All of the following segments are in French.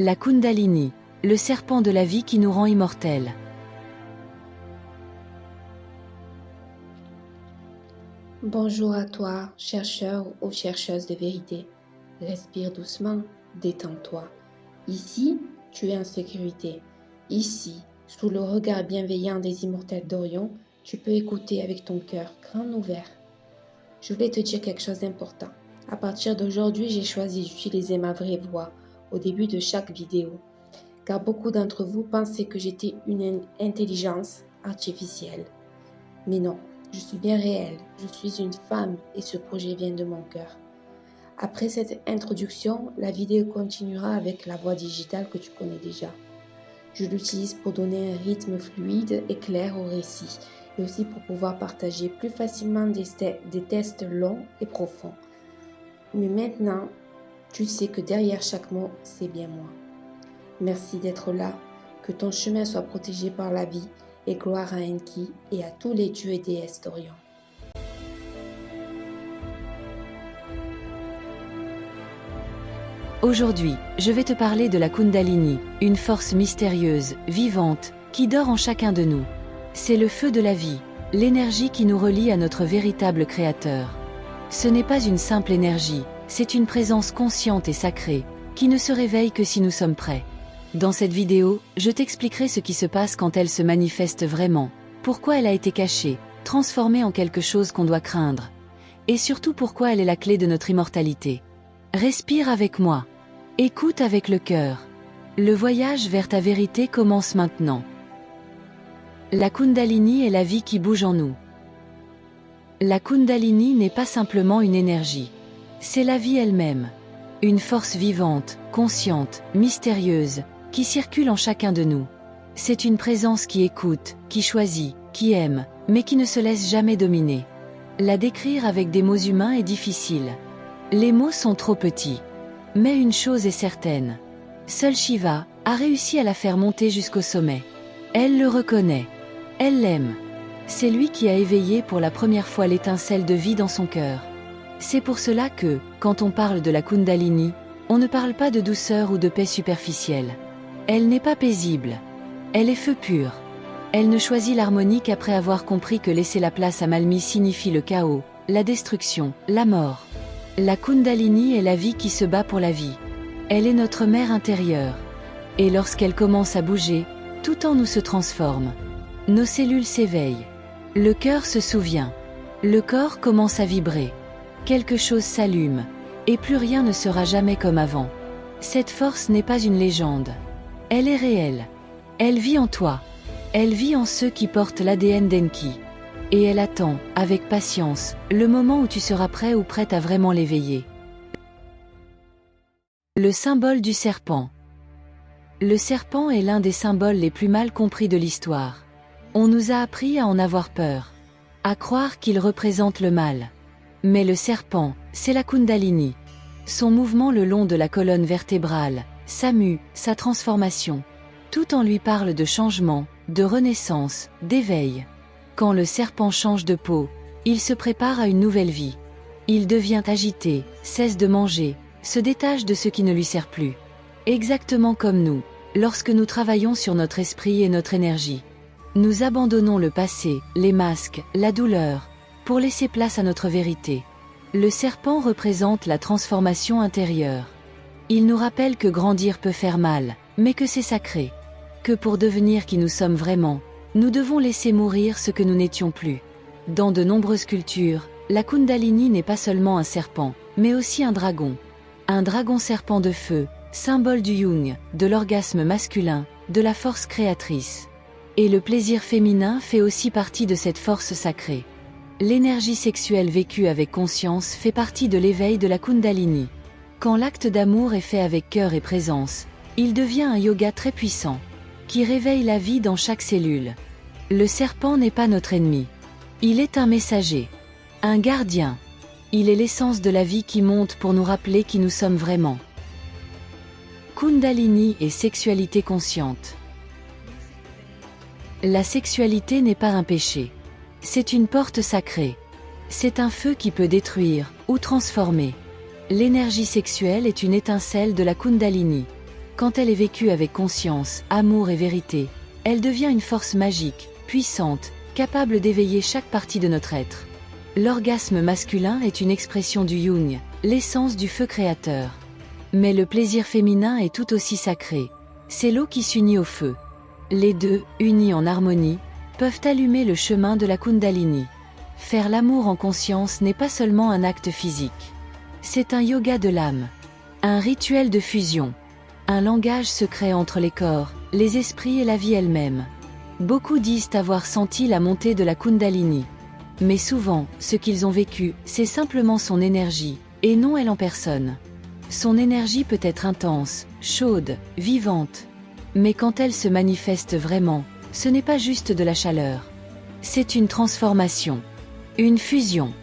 La Kundalini, le serpent de la vie qui nous rend immortels. Bonjour à toi, chercheur ou chercheuse de vérité. Respire doucement, détends-toi. Ici, tu es en sécurité. Ici, sous le regard bienveillant des immortels d'Orion, tu peux écouter avec ton cœur grand ouvert. Je voulais te dire quelque chose d'important. À partir d'aujourd'hui, j'ai choisi d'utiliser ma vraie voix au début de chaque vidéo, car beaucoup d'entre vous pensaient que j'étais une intelligence artificielle. Mais non, je suis bien réelle, je suis une femme et ce projet vient de mon cœur. Après cette introduction, la vidéo continuera avec la voix digitale que tu connais déjà. Je l'utilise pour donner un rythme fluide et clair au récit, et aussi pour pouvoir partager plus facilement des tests longs et profonds. Mais maintenant, tu sais que derrière chaque mot, c'est bien moi. Merci d'être là, que ton chemin soit protégé par la vie, et gloire à Enki et à tous les dieux et déesses d'Orion. Aujourd'hui, je vais te parler de la Kundalini, une force mystérieuse, vivante, qui dort en chacun de nous. C'est le feu de la vie, l'énergie qui nous relie à notre véritable créateur. Ce n'est pas une simple énergie, c'est une présence consciente et sacrée, qui ne se réveille que si nous sommes prêts. Dans cette vidéo, je t'expliquerai ce qui se passe quand elle se manifeste vraiment, pourquoi elle a été cachée, transformée en quelque chose qu'on doit craindre, et surtout pourquoi elle est la clé de notre immortalité. Respire avec moi. Écoute avec le cœur. Le voyage vers ta vérité commence maintenant. La Kundalini est la vie qui bouge en nous. La Kundalini n'est pas simplement une énergie. C'est la vie elle-même. Une force vivante, consciente, mystérieuse, qui circule en chacun de nous. C'est une présence qui écoute, qui choisit, qui aime, mais qui ne se laisse jamais dominer. La décrire avec des mots humains est difficile. Les mots sont trop petits. Mais une chose est certaine. Seul Shiva a réussi à la faire monter jusqu'au sommet. Elle le reconnaît. Elle l'aime. C'est lui qui a éveillé pour la première fois l'étincelle de vie dans son cœur. C'est pour cela que, quand on parle de la Kundalini, on ne parle pas de douceur ou de paix superficielle. Elle n'est pas paisible. Elle est feu pur. Elle ne choisit l'harmonie qu'après avoir compris que laisser la place à Malmi signifie le chaos, la destruction, la mort. La Kundalini est la vie qui se bat pour la vie. Elle est notre mère intérieure. Et lorsqu'elle commence à bouger, tout en nous se transforme. Nos cellules s'éveillent. Le cœur se souvient. Le corps commence à vibrer. Quelque chose s'allume. Et plus rien ne sera jamais comme avant. Cette force n'est pas une légende. Elle est réelle. Elle vit en toi. Elle vit en ceux qui portent l'ADN d'Enki. Et elle attend, avec patience, le moment où tu seras prêt ou prête à vraiment l'éveiller. Le symbole du serpent. Le serpent est l'un des symboles les plus mal compris de l'histoire. On nous a appris à en avoir peur, à croire qu'il représente le mal. Mais le serpent, c'est la Kundalini. Son mouvement le long de la colonne vertébrale, sa mue, sa transformation. Tout en lui parle de changement, de renaissance, d'éveil. Quand le serpent change de peau, il se prépare à une nouvelle vie. Il devient agité, cesse de manger, se détache de ce qui ne lui sert plus. Exactement comme nous, lorsque nous travaillons sur notre esprit et notre énergie. Nous abandonnons le passé, les masques, la douleur, pour laisser place à notre vérité. Le serpent représente la transformation intérieure. Il nous rappelle que grandir peut faire mal, mais que c'est sacré. Que pour devenir qui nous sommes vraiment, nous devons laisser mourir ce que nous n'étions plus. Dans de nombreuses cultures, la Kundalini n'est pas seulement un serpent, mais aussi un dragon. Un dragon serpent de feu, symbole du Yung, de l'orgasme masculin, de la force créatrice. Et le plaisir féminin fait aussi partie de cette force sacrée. L'énergie sexuelle vécue avec conscience fait partie de l'éveil de la Kundalini. Quand l'acte d'amour est fait avec cœur et présence, il devient un yoga très puissant, qui réveille la vie dans chaque cellule. Le serpent n'est pas notre ennemi. Il est un messager, un gardien. Il est l'essence de la vie qui monte pour nous rappeler qui nous sommes vraiment. Kundalini et sexualité consciente. La sexualité n'est pas un péché. C'est une porte sacrée. C'est un feu qui peut détruire ou transformer. L'énergie sexuelle est une étincelle de la Kundalini. Quand elle est vécue avec conscience, amour et vérité, elle devient une force magique, puissante, capable d'éveiller chaque partie de notre être. L'orgasme masculin est une expression du Yung, l'essence du feu créateur. Mais le plaisir féminin est tout aussi sacré. C'est l'eau qui s'unit au feu. Les deux, unis en harmonie, peuvent allumer le chemin de la Kundalini. Faire l'amour en conscience n'est pas seulement un acte physique. C'est un yoga de l'âme. Un rituel de fusion. Un langage secret entre les corps, les esprits et la vie elle-même. Beaucoup disent avoir senti la montée de la Kundalini. Mais souvent, ce qu'ils ont vécu, c'est simplement son énergie, et non elle en personne. Son énergie peut être intense, chaude, vivante. Mais quand elle se manifeste vraiment, ce n'est pas juste de la chaleur. C'est une transformation. Une fusion.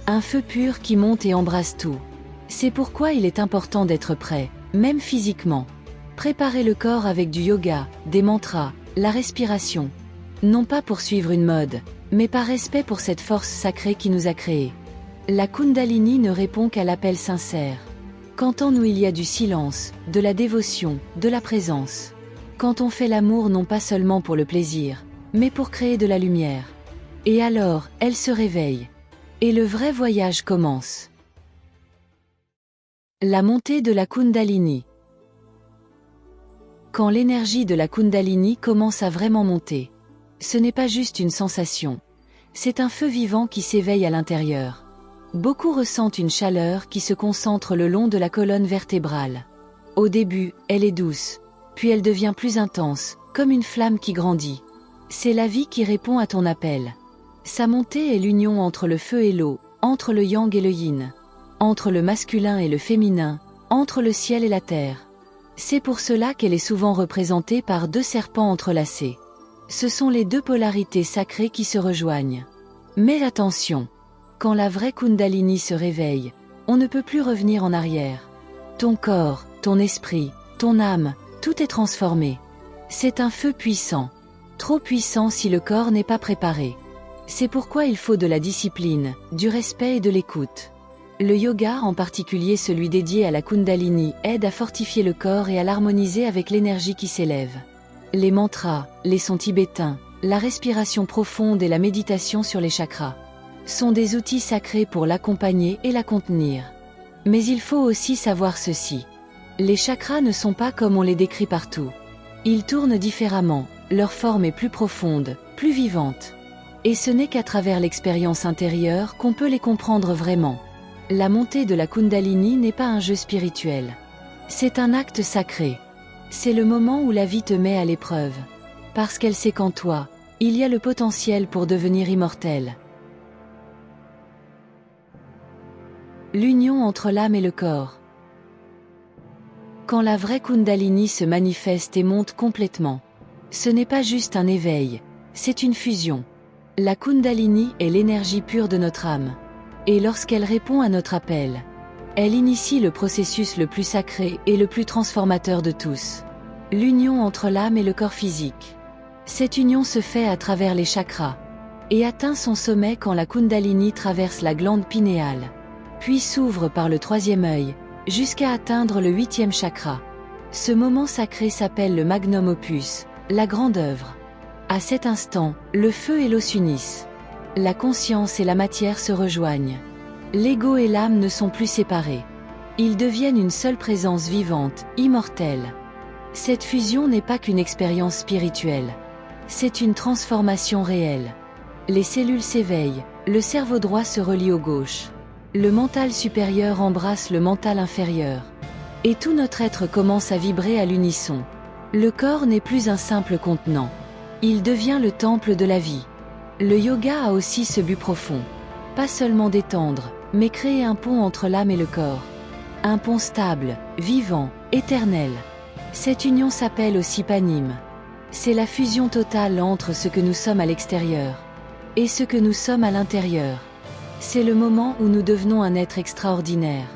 Un feu pur qui monte et embrasse tout. C'est pourquoi il est important d'être prêt, même physiquement. Préparer le corps avec du yoga, des mantras, la respiration. Non pas pour suivre une mode, mais par respect pour cette force sacrée qui nous a créés. La Kundalini ne répond qu'à l'appel sincère. Quand en nous il y a du silence, de la dévotion, de la présence. Quand on fait l'amour non pas seulement pour le plaisir, mais pour créer de la lumière. Et alors, elle se réveille. Et le vrai voyage commence. La montée de la Kundalini. Quand l'énergie de la Kundalini commence à vraiment monter, ce n'est pas juste une sensation. C'est un feu vivant qui s'éveille à l'intérieur. Beaucoup ressentent une chaleur qui se concentre le long de la colonne vertébrale. Au début, elle est douce, puis elle devient plus intense, comme une flamme qui grandit. C'est la vie qui répond à ton appel. Sa montée est l'union entre le feu et l'eau, entre le yang et le yin, entre le masculin et le féminin, entre le ciel et la terre. C'est pour cela qu'elle est souvent représentée par deux serpents entrelacés. Ce sont les deux polarités sacrées qui se rejoignent. Mais attention, quand la vraie Kundalini se réveille, on ne peut plus revenir en arrière. Ton corps, ton esprit, ton âme, tout est transformé. C'est un feu puissant. Trop puissant si le corps n'est pas préparé. C'est pourquoi il faut de la discipline, du respect et de l'écoute. Le yoga, en particulier celui dédié à la Kundalini, aide à fortifier le corps et à l'harmoniser avec l'énergie qui s'élève. Les mantras, les sons tibétains, la respiration profonde et la méditation sur les chakras sont des outils sacrés pour l'accompagner et la contenir. Mais il faut aussi savoir ceci. Les chakras ne sont pas comme on les décrit partout. Ils tournent différemment, leur forme est plus profonde, plus vivante. Et ce n'est qu'à travers l'expérience intérieure qu'on peut les comprendre vraiment. La montée de la Kundalini n'est pas un jeu spirituel. C'est un acte sacré. C'est le moment où la vie te met à l'épreuve. Parce qu'elle sait qu'en toi, il y a le potentiel pour devenir immortel. L'union entre l'âme et le corps. Quand la vraie Kundalini se manifeste et monte complètement, ce n'est pas juste un éveil, c'est une fusion. La Kundalini est l'énergie pure de notre âme. Et lorsqu'elle répond à notre appel, elle initie le processus le plus sacré et le plus transformateur de tous. L'union entre l'âme et le corps physique. Cette union se fait à travers les chakras et atteint son sommet quand la Kundalini traverse la glande pinéale, puis s'ouvre par le troisième œil, jusqu'à atteindre le 8e chakra. Ce moment sacré s'appelle le magnum opus, la grande œuvre. À cet instant, le feu et l'eau s'unissent. La conscience et la matière se rejoignent. L'ego et l'âme ne sont plus séparés. Ils deviennent une seule présence vivante, immortelle. Cette fusion n'est pas qu'une expérience spirituelle. C'est une transformation réelle. Les cellules s'éveillent, le cerveau droit se relie au gauche. Le mental supérieur embrasse le mental inférieur. Et tout notre être commence à vibrer à l'unisson. Le corps n'est plus un simple contenant. Il devient le temple de la vie. Le yoga a aussi ce but profond. Pas seulement détendre, mais créer un pont entre l'âme et le corps. Un pont stable, vivant, éternel. Cette union s'appelle aussi Panim. C'est la fusion totale entre ce que nous sommes à l'extérieur et ce que nous sommes à l'intérieur. C'est le moment où nous devenons un être extraordinaire,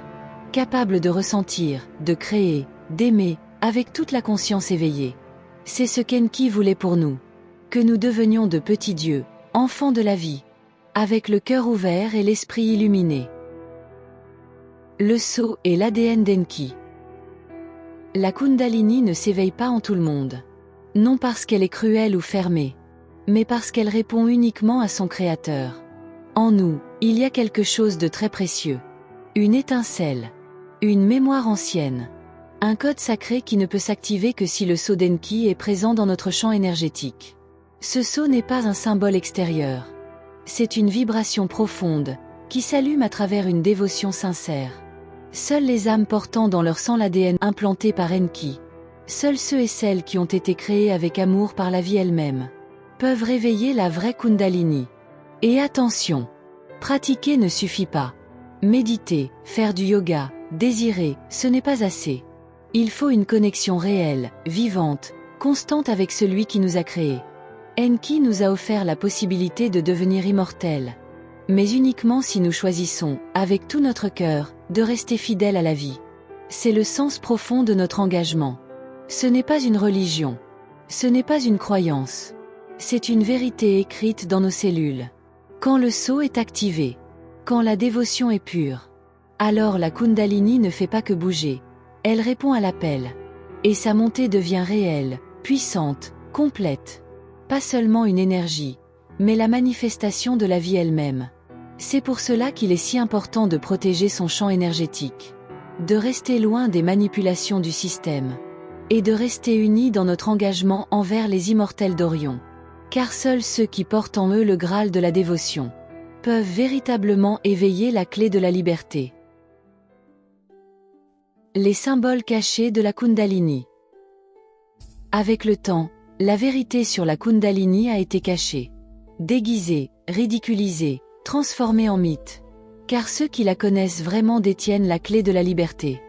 capable de ressentir, de créer, d'aimer, avec toute la conscience éveillée. C'est ce qu'Enki voulait pour nous. Que nous devenions de petits dieux, enfants de la vie, avec le cœur ouvert et l'esprit illuminé. Le sceau et l'ADN d'Enki. La Kundalini ne s'éveille pas en tout le monde. Non parce qu'elle est cruelle ou fermée, mais parce qu'elle répond uniquement à son Créateur. En nous, il y a quelque chose de très précieux. Une étincelle. Une mémoire ancienne. Un code sacré qui ne peut s'activer que si le sceau d'Enki est présent dans notre champ énergétique. Ce sceau n'est pas un symbole extérieur. C'est une vibration profonde, qui s'allume à travers une dévotion sincère. Seules les âmes portant dans leur sang l'ADN implanté par Enki, seuls ceux et celles qui ont été créés avec amour par la vie elle-même, peuvent réveiller la vraie Kundalini. Et attention, pratiquer ne suffit pas. Méditer, faire du yoga, désirer, ce n'est pas assez. Il faut une connexion réelle, vivante, constante avec celui qui nous a créés. Enki nous a offert la possibilité de devenir immortels. Mais uniquement si nous choisissons, avec tout notre cœur, de rester fidèles à la vie. C'est le sens profond de notre engagement. Ce n'est pas une religion. Ce n'est pas une croyance. C'est une vérité écrite dans nos cellules. Quand le sceau est activé, quand la dévotion est pure, alors la Kundalini ne fait pas que bouger. Elle répond à l'appel. Et sa montée devient réelle, puissante, complète. Pas seulement une énergie, mais la manifestation de la vie elle-même. C'est pour cela qu'il est si important de protéger son champ énergétique, de rester loin des manipulations du système, et de rester unis dans notre engagement envers les immortels d'Orion. Car seuls ceux qui portent en eux le Graal de la dévotion peuvent véritablement éveiller la clé de la liberté. Les symboles cachés de la Kundalini. Avec le temps, la vérité sur la Kundalini a été cachée, déguisée, ridiculisée, transformée en mythe. Car ceux qui la connaissent vraiment détiennent la clé de la liberté.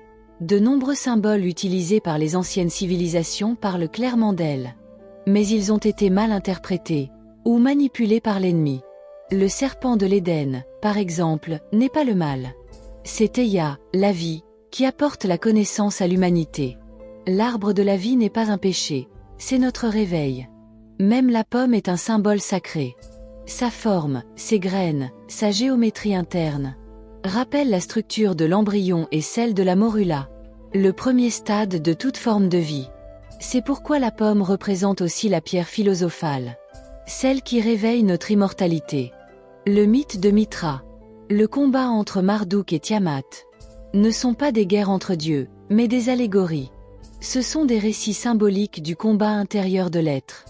De nombreux symboles utilisés par les anciennes civilisations parlent clairement d'elle. Mais ils ont été mal interprétés, ou manipulés par l'ennemi. Le serpent de l'Éden, par exemple, n'est pas le mal. C'est Eya, la vie, qui apporte la connaissance à l'humanité. L'arbre de la vie n'est pas un péché, c'est notre réveil. Même la pomme est un symbole sacré. Sa forme, ses graines, sa géométrie interne rappellent la structure de l'embryon et celle de la morula, le premier stade de toute forme de vie. C'est pourquoi la pomme représente aussi la pierre philosophale, celle qui réveille notre immortalité. Le mythe de Mitra, le combat entre Marduk et Tiamat, ne sont pas des guerres entre dieux, mais des allégories. Ce sont des récits symboliques du combat intérieur de l'être,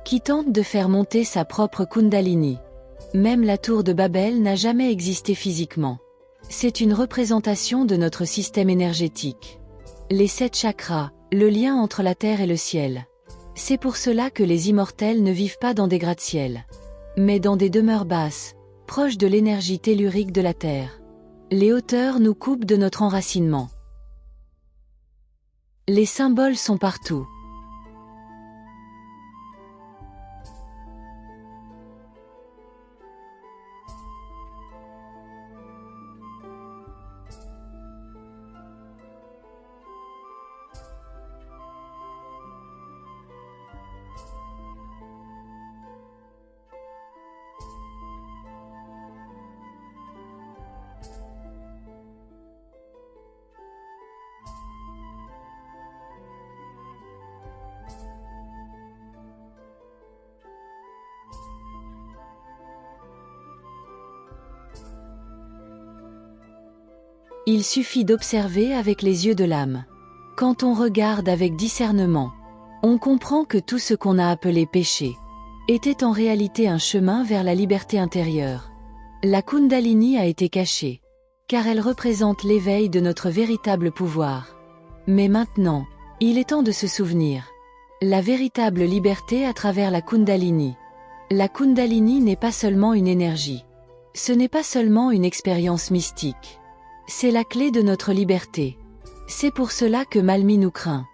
qui tente de faire monter sa propre Kundalini. Même la tour de Babel n'a jamais existé physiquement. C'est une représentation de notre système énergétique. Les 7 chakras, le lien entre la terre et le ciel. C'est pour cela que les immortels ne vivent pas dans des gratte-ciel, mais dans des demeures basses, proches de l'énergie tellurique de la terre. Les hauteurs nous coupent de notre enracinement. Les symboles sont partout. Il suffit d'observer avec les yeux de l'âme. Quand on regarde avec discernement, on comprend que tout ce qu'on a appelé péché était en réalité un chemin vers la liberté intérieure. La Kundalini a été cachée, car elle représente l'éveil de notre véritable pouvoir. Mais maintenant, il est temps de se souvenir. La véritable liberté à travers la Kundalini. La Kundalini n'est pas seulement une énergie. Ce n'est pas seulement une expérience mystique. C'est la clé de notre liberté. C'est pour cela que Malmi nous craint.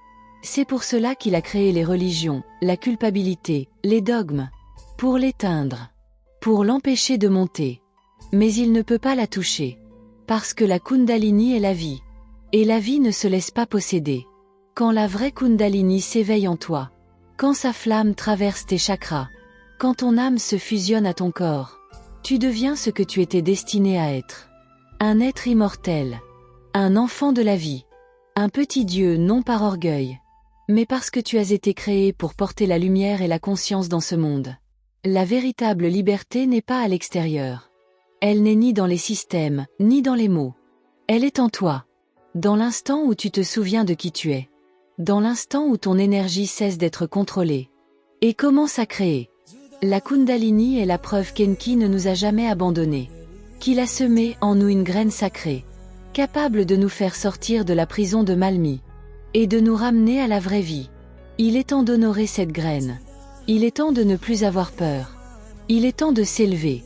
C'est pour cela qu'il a créé les religions, la culpabilité, les dogmes. Pour l'éteindre. Pour l'empêcher de monter. Mais il ne peut pas la toucher. Parce que la Kundalini est la vie. Et la vie ne se laisse pas posséder. Quand la vraie Kundalini s'éveille en toi. Quand sa flamme traverse tes chakras. Quand ton âme se fusionne à ton corps. Tu deviens ce que tu étais destiné à être. Un être immortel. Un enfant de la vie. Un petit Dieu non par orgueil, mais parce que tu as été créé pour porter la lumière et la conscience dans ce monde. La véritable liberté n'est pas à l'extérieur. Elle n'est ni dans les systèmes, ni dans les mots. Elle est en toi. Dans l'instant où tu te souviens de qui tu es. Dans l'instant où ton énergie cesse d'être contrôlée. Et commence à créer. La Kundalini est la preuve qu'Enki ne nous a jamais abandonnés. Qu'il a semé en nous une graine sacrée, capable de nous faire sortir de la prison de Malmi. Et de nous ramener à la vraie vie. Il est temps d'honorer cette graine. Il est temps de ne plus avoir peur. Il est temps de s'élever.